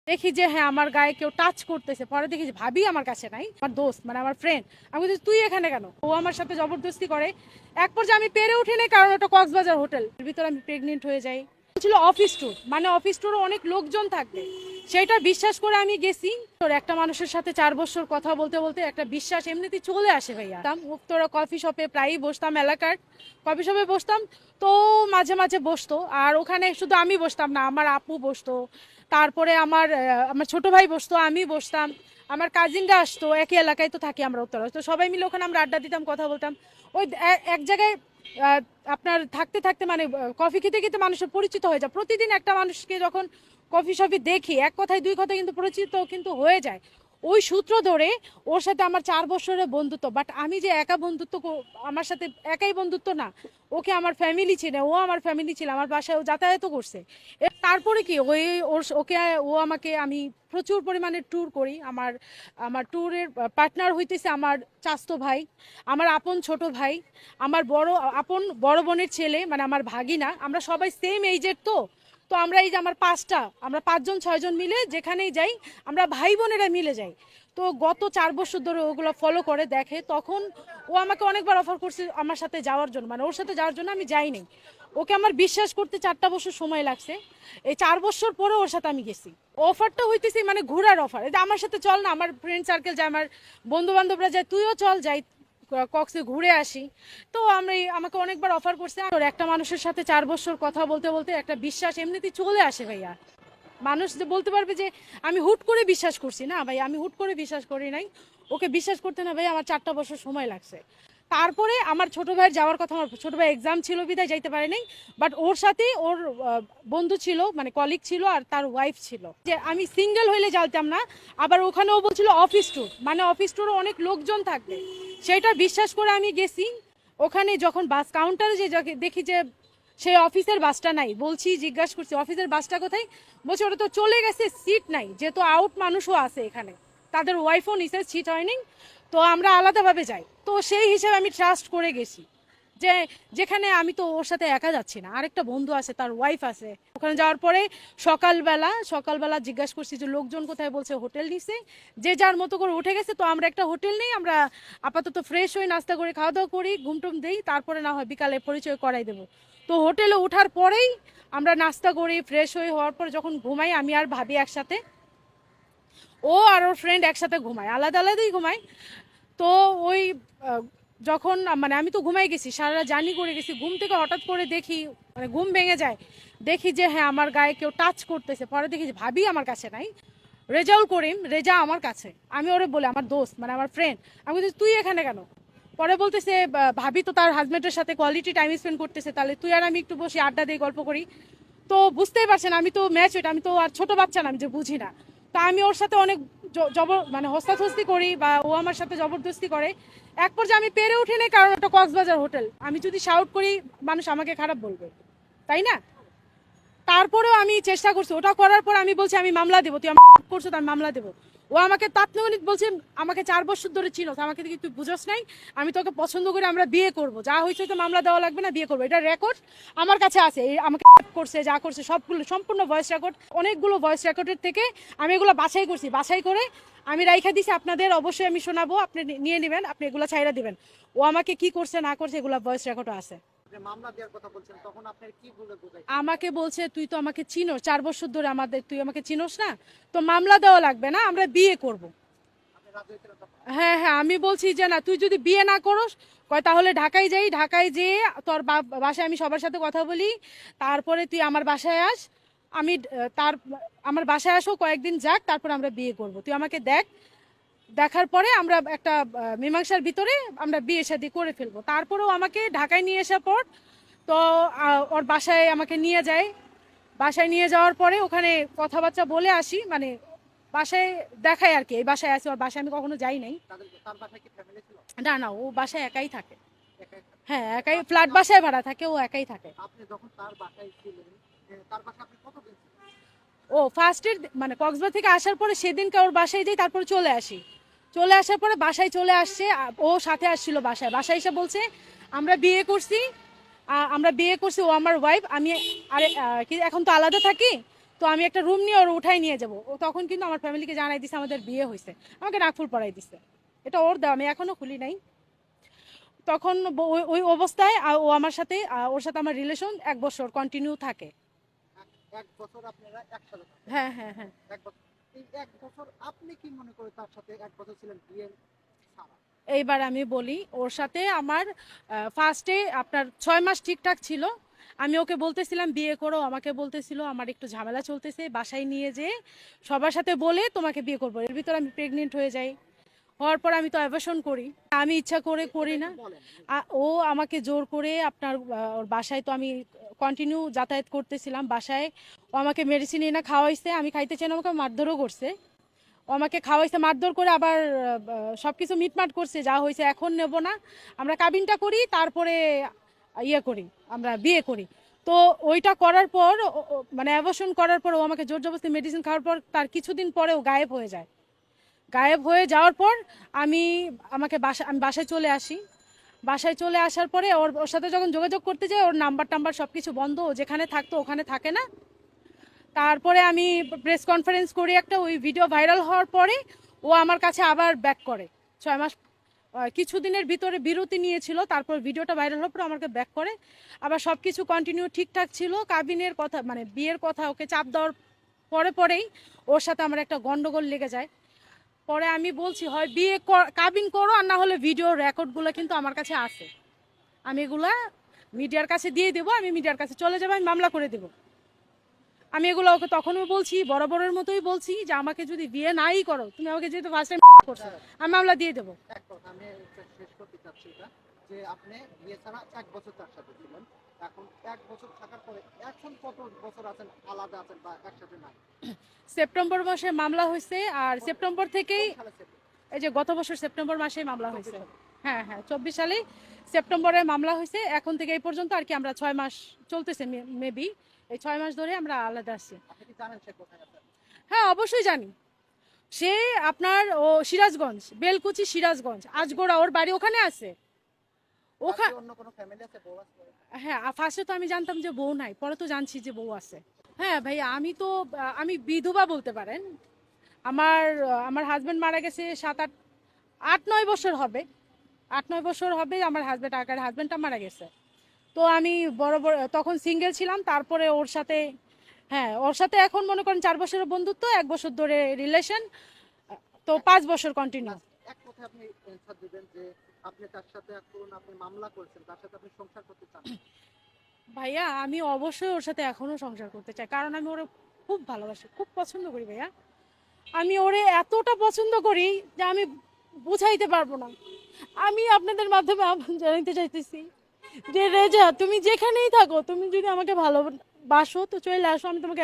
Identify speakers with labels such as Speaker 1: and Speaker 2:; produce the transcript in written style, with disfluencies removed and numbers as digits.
Speaker 1: দেখি যে হ্যাঁ আমার গায়ে কেউ টাচ করতেছে, পরে দেখি যে ভাবি আমার কাছে নাই, আমার দোস্ত মানে আমার ফ্রেন্ড। আমি বলছি তুই এখানে কেন? ও আমার সাথে জবরদস্তি করে। এক পর্যায়ে আমি পেরে উঠি নাই, কারণ ওটা কক্সবাজার হোটেল, এর ভিতরে আমি প্রেগনেন্ট হয়ে যাই। ছিল অফিস ট্যুর, মানে অফিস ট্যুরে অনেক লোকজন থাকবে, সেটা বিশ্বাস করে আমি গেছি। তোর একটা মানুষের সাথে 4 বছর কথা বলতে বলতে একটা বিশ্বাস এমনিতেই চলে আসে ভাইয়া। তোরা কফি শপে প্রায়ই বসতাম, এলাকার কফি শপে বসতাম। তো মাঝে মাঝে বসতো, আর ওখানে শুধু আমি বসতাম না, আমার আপু বসতো, তারপরে আমার ছোট ভাই বসতো, আমি বসতাম, আমার কাজিনরা আসতো, একই এলাকায় তো থাকি আমরা উত্তরা, তো সবাই মিলে ওখানে আমরা আড্ডা দিতাম, কথা বলতাম। ওই এক জায়গায় আহ, আপনার থাকতে থাকতে মানে কফি খেতে খেতে মানুষের পরিচিত হয়ে যায়। প্রতিদিন একটা মানুষকে যখন কফি শপে দেখি, এক কথায় দুই কথায় কিন্তু পরিচিত কিন্তু হয়ে যায়। ওই সূত্র ধরে ওর সাথে আমার 4 বছরের বন্ধুত্ব। বাট আমি যে একা বন্ধুত্ব আমার সাথে একাই বন্ধুত্ব না, ওকে আমার ফ্যামিলি ছিল, ও আমার ফ্যামিলি ছিল, আমার বাসায় ও যাতায়াত করছে। তারপরে কি ওই ওকে ও আমাকে, আমি প্রচুর পরিমাণে ট্যুর করি। আমার আমার ট্যুরের পার্টনার হইতেছে আমার চাচতো ভাই, আমার আপন ছোট ভাই, আমার আপন বড় বোনের ছেলে, মানে আমার ভাগিনা। আমরা সবাই সেম এইজের। তো তো আমরা এই যে আমরা 5 জন 6 জন মিলে যেখানেই যাই, আমরা ভাই বোনেরা মিলে যাই। তো গত 4 বছর ধরে ওগুলো ফলো করে দেখে, তখন ও আমাকে অনেকবার অফার করছে আমার সাথে যাওয়ার জন্য, মানে ওর সাথে যাওয়ার জন্য আমি যাইনি। ওকে আমার বিশ্বাস করতে 4টা বছর সময় লাগছে। এই 4 বছর পরে ওর সাথে আমি গেছি। অফারটা হইতেছে মানে ঘোরার অফার, এটা আমার সাথে চল না, আমার ফ্রেন্ড সার্কেল যায়, আমার বন্ধু বান্ধবরা যায়, তুইও চল যাই কক্সে ঘুরে আসি। তো আমাকে অনেকবার অফার করছে। আর একটা মানুষের সাথে 4 বছর কথা বলতে বলতে একটা বিশ্বাস এমনিতেই চলে আসে ভাইয়া। মানুষ যে বলতে পারবে যে আমি হুট করে বিশ্বাস করছি, না ভাই, আমি হুট করে বিশ্বাস করি নাই। ওকে বিশ্বাস করতে না ভাই আমার 4টা বছর সময় লাগছে। তারপরে আমার ছোট ভাইয়ের যাওয়ার কথা, আমার ছোট ভাই এক্সাম ছিল বিদায় যাইতে পারে নাই। বাট ওর সাথে ওর বন্ধু ছিল, মানে কলিগ ছিল, আর তার ওয়াইফ ছিল। যে আমি সিঙ্গেল হইলে যাইতাম না। আবার ওখানেও বলছিল অফিস ট্যুর, মানে অফিস ট্যুরে অনেক লোকজন থাকবে, সেটা বিশ্বাস করে আমি গেছি। ওখানে যখন বাস কাউন্টারে যে দেখি যে সেই অফিসের বাসটা নাই, বলছি জিজ্ঞাসা করছি অফিসের বাসটা কোথায়, বলছে ওটা তো চলে গেছে, সিট নাই, যেহেতু আউট মানুষও আছে এখানে, তাদের ওয়াইফও নিচে, সিট হয়নি, তো আমরা আলাদাভাবে যাই। তো সেই হিসেবে আমি ট্রাস্ট করে গেছি যে যেখানে আমি তো ওর সাথে একা যাচ্ছি না, আরেকটা বন্ধু আছে, তার ওয়াইফ আছে। ওখানে যাওয়ার পরে সকালবেলা জিজ্ঞাসা করছি যে লোকজন কোথায়, বলছে হোটেল নিছে, যে যার মতো করে উঠে গেছে। তো আমরা একটা হোটেল নেই, আমরা আপাতত ফ্রেশ হয়ে নাস্তা করে খাওয়া দাওয়া করি, ঘুমটুম দেই, তারপরে না হয় বিকালে পরিচয় করাই দেবো। তো হোটেলে ওঠার পরেই আমরা নাস্তা করি, ফ্রেশ হয়ে হওয়ার পর যখন ঘুমাই, আমি আর ভাবি একসাথে, ও আর ওর ফ্রেন্ড একসাথে ঘুমায়, আলাদা আলাদাই ঘুমায়। তো ওই যখন মানে আমি তো ঘুমাই গেছি, সারা রাত জার্নি করে গেছি, ঘুম থেকে হঠাৎ করে দেখি, মানে ঘুম ভেঙে যায়, দেখি যে হ্যাঁ আমার গায়ে কেউ টাচ করতেছে। পরে দেখি যে ভাবি আমার কাছে নাই, রেজাউল করিম, রেজা আমার কাছে। আমি ওরে বলে, আমার দোস্ত মানে আমার ফ্রেন্ড, আমি বলছি তুই এখানে কেন? পরে বলতেছে ভাবি তো তার হাজবেন্ডের সাথে কোয়ালিটি টাইম স্পেন্ড করতেছে, তাহলে তুই আর আমি একটু বসে আড্ডা দিয়ে গল্প করি। তো বুঝতেই পারছেন আমি তো ম্যাচুইট, আমি তো আর ছোট বাচ্চা না, আমি যে বুঝি না। তা আমি ওর সাথে অনেক মানে হস্তাধস্তি করি, বা ও আমার সাথে জবরদস্তি করে। এক পর্যায়ে আমি পেরে উঠি নাই, কারণ ওটা কক্সবাজার হোটেল, আমি যদি শাউট করি মানুষ আমাকে খারাপ বলবে, তাই না? তারপরেও আমি চেষ্টা করছি, ওটা করার পর আমি বলছি আমি মামলা দেবো, তুই আমার করছো তো আমি মামলা দেবো। ও আমাকে তাৎক্ষণিক বলছে, আমাকে 4 বছর ধরে চিনোস, আমাকে দেখি তুই বুঝোস নাই, আমি তোকে পছন্দ করে আমরা বিয়ে করব, যা হয়েছে তো মামলা দেওয়া লাগবে না, বিয়ে করবো, এটা রেকর্ড আমার কাছে আছে। আমাকে করছে যা করছে সবগুলো সম্পূর্ণ ভয়েস রেকর্ড, অনেকগুলো ভয়েস রেকর্ডের থেকে আমি এগুলো বাছাই করছি, বাছাই করে আমি রাইখা দিছি, আপনাদের অবশ্যই আমি শোনাবো, আপনি নিয়ে নেবেন, আপনি এগুলো ছাইরা দিবেন। ও আমাকে কি করছে না করছে এগুলো ভয়েস রেকর্ডও আছে। আমাকে বলছে তুই তো আমাকে চিনোস, 4 বছর ধরে তুই আমাকে চিনোস না, তো মামলা দেওয়া লাগবে না, আমরা বিয়ে করব। হ্যাঁ হ্যাঁ, আমি বলছি যে না, তুই যদি বিয়ে না করস, কয় তাহলে ঢাকায় যাই, ঢাকায় যেয়ে তোর বাসায় আমি সবার সাথে কথা বলি, তারপরে তুই আমার বাসায় আস। আমি আমার বাসায় আসো, কয়েকদিন যাক, তারপর আমরা বিয়ে করব, তুই আমাকে দেখ, দেখার পরে আমরা একটা মীমাংসার ভিতরে আমরা বিয়ে শাদী করে ফেলবো। তারপরেও আমাকে ঢাকায় নিয়ে আসার পর, তো ওর বাসায় আমাকে নিয়ে যায়। বাসায় নিয়ে যাওয়ার পরে ওখানে কথাবার্তা বলে আসি, মানে বাসায় দেখায় আর কি, এই বাসায় আছি, ওর বাসায় আমি কখনো যাই নাই। না না, ও বাসায় একাই থাকে। হ্যাঁ একাই, ফ্ল্যাট বাসায় ভাড়া থাকে, ও একাই থাকে। ও ফার্স্টের মানে কক্সবাজার থেকে আসার পরে সেদিনকে ওর বাসায় যাই, তারপরে চলে আসি। চলে আসার পরে বাসায় চলে আসছে, ও সাথে আসছিল বাসায়, বাসায় এসে বলছে আমরা বিয়ে করছি, আমরা বিয়ে করছি, ও আমার ওয়াইফ, আমি আরে কি এখন তো আলাদা থাকি, তো আমি একটা রুম নিয়ে ওর উঠাই নিয়ে যাবো। ও তখন কিন্তু আমার ফ্যামিলিকে জানাই দিছে আমাদের বিয়ে হয়েছে, আমাকে নাকফুল পরাই দিছে। এটা ওর দেওয়া, আমি এখনো খুলি নাই। তখন ওই ওই অবস্থায় ও আমার সাথে ওর সাথে আমার রিলেশন 1 বছর কন্টিনিউ থাকে।
Speaker 2: এক বছর আপনারা একসাথে থাকেন?
Speaker 1: হ্যাঁ হ্যাঁ হ্যাঁ।
Speaker 2: এক বছর। এই এক বছর আপনি কি মনে করে তার সাথে এক বছর ছিলেন বিয়ে ছাড়া?
Speaker 1: এইবার আমি বলি, ওর সাথে আমার ফার্স্টে আপনার 6 মাস ঠিকঠাক ছিল। আমি ওকে বলতেছিলাম বিয়ে করো, আমাকে বলতেছিল আমার একটু ঝামেলা চলতেছে, বাসায় নিয়ে যেয়ে সবার সাথে বলে তোমাকে বিয়ে করবো। এর ভিতর আমি প্রেগনেন্ট হয়ে যাই। হওয়ার পর আমি তো অ্যাবর্শন করি, আমি ইচ্ছা করে করি না।
Speaker 2: বলেন।
Speaker 1: ও আমাকে জোর করে আপনার ওর বাসায়, তো আমি কন্টিনিউ যাতায়াত করতেছিলাম বাসায়। ও আমাকে মেডিসিন এনে খাওয়াইছে, আমি খাইতে চাই না, আমাকে মারধরও করছে। ও আমাকে খাওয়াইছে মারধর করে, আবার সবকিছু মিটমাট করছে, যা হয়েছে এখন নেব না, আমরা কাবিনটা করি তারপরে ইয়ে করি, আমরা বিয়ে করি। তো ওইটা করার পর মানে অ্যাবর্শন করার পর ও আমাকে জোর জবরদস্তি মেডিসিন খাওয়ার পর তার কিছুদিন পরে ও গায়েব হয়ে যায়। গায়েব হয়ে যাওয়ার পর আমি আমি বাসায় চলে আসি। বাসায় চলে আসার পরে ওর ওর সাথে যখন যোগাযোগ করতে যাই, ওর নাম্বার টাম্বার সব কিছু বন্ধ, ও যেখানে থাকতো ওখানে থাকে না। তারপরে আমি প্রেস কনফারেন্স করি একটা, ওই ভিডিও ভাইরাল হওয়ার পরে ও আমার কাছে আবার ব্যাক করে। 6 মাস কিছুদিনের ভিতরে বিরতি নিয়েছিল, তারপর ভিডিওটা ভাইরাল হওয়ার পর আমাকে ব্যাক করে। আবার সব কিছু কন্টিনিউ ঠিকঠাক ছিল। কাবিনের কথা মানে বিয়ের কথা ওকে চাপ দেওয়ার পরেই ওর সাথে আমার একটা গন্ডগোল লেগে যায়। পরে আমি বলছি হয় বিয়ে কাবিন করো, আর না হলে ভিডিও রেকর্ডগুলো কিন্তু আমার কাছে আছে, আমি এগুলা মিডিয়ার কাছে দিয়ে দেবো, আমি মিডিয়ার কাছে চলে যাবো, আমি মামলা করে দেবো। আমি এগুলো ওকে তখনও বলছি, বরাবরের মতোই বলছি যে আমাকে যদি বিয়ে নাই করো, তুমি আমাকে যেহেতু ফার্স্ট টাইম করছো, আমি মামলা দিয়ে দেবো।
Speaker 2: এক কথা আমি শেষ করতে চাচ্ছি এটা, যে আপনি বিয়ে ছাড়া এক বছর তার সাথে ছিলেন। এখন এক বছর থাকার পরে এখন কত বছর আছেন আলাদা আছেন বা একসাথে নাই?
Speaker 1: সেপ্টেম্বর মাসে মামলা হয়েছে, আর সেপ্টেম্বর থেকেই
Speaker 2: কোন সালে সেপ্টেম্বর?
Speaker 1: এই যে গত বছর সেপ্টেম্বর মাসেই মামলা হয়েছে। হ্যাঁ হ্যাঁ, 24 সালে সেপ্টেম্বরে মামলা হয়েছে। এখন থেকে এই পর্যন্ত আর কি আমরা 6 মাস চলতেছে মেবি, এই 6 মাস ধরে আমরা আলাদা আছি।
Speaker 2: আপনি কি জানেন সে কোথায় আছে?
Speaker 1: হ্যাঁ অবশ্যই জানি। সে আপনার ও সিরাজগঞ্জ, বেলকুচি সিরাজগঞ্জ, আজগোড়া, ওর বাড়ি ওখানে আছে।
Speaker 2: তার
Speaker 1: ওখানে
Speaker 2: কি অন্য কোনো ফ্যামিলি আছে, বউ আছে?
Speaker 1: হ্যাঁ, ফার্স্টে তো আমি জানতাম যে বউ নাই, পরে তো জানছি যে বউ আছে। হ্যাঁ ভাই, আমি তো আমি বিধবা বলতে পারেন। আমার আমার হাজবেন্ড মারা গেছে 7-8-9 বছর হবে। 8-9 বছর হবে আমার আগের হাজবেন্ডটা মারা গেছে। তো আমি বড় বড় তখন সিঙ্গেল ছিলাম, তারপরে ওর সাথে, হ্যাঁ ওর সাথে এখন মনে করেন 4 বছরের বন্ধুত্ব, 1 বছর ধরে রিলেশন, তো 5 বছর কন্টিনিউ।
Speaker 2: এক কথায় আপনি অ্যানসার দিবেন যে আপনি তার সাথে এখন আপনি মামলা করেছেন, তার সাথে আপনি সংসার করতে চান?
Speaker 1: ভাইয়া আমি অবশ্যই ওর সাথে এখনো সংসার করতে চাই, কারণ আমি ওরে খুব ভালোবাসি, খুব পছন্দ করি ভাইয়া। আমি ওরে এতটা পছন্দ করি যে আমি বুঝাইতে পারবো না। আমি আপনাদের মাধ্যমে জানাইতে চাইতেছি যে রেজা, তুমি যেখানেই থাকো, তুমি যদি আমাকে ভালোবাসো তো চলে আসো, আমি তোমাকে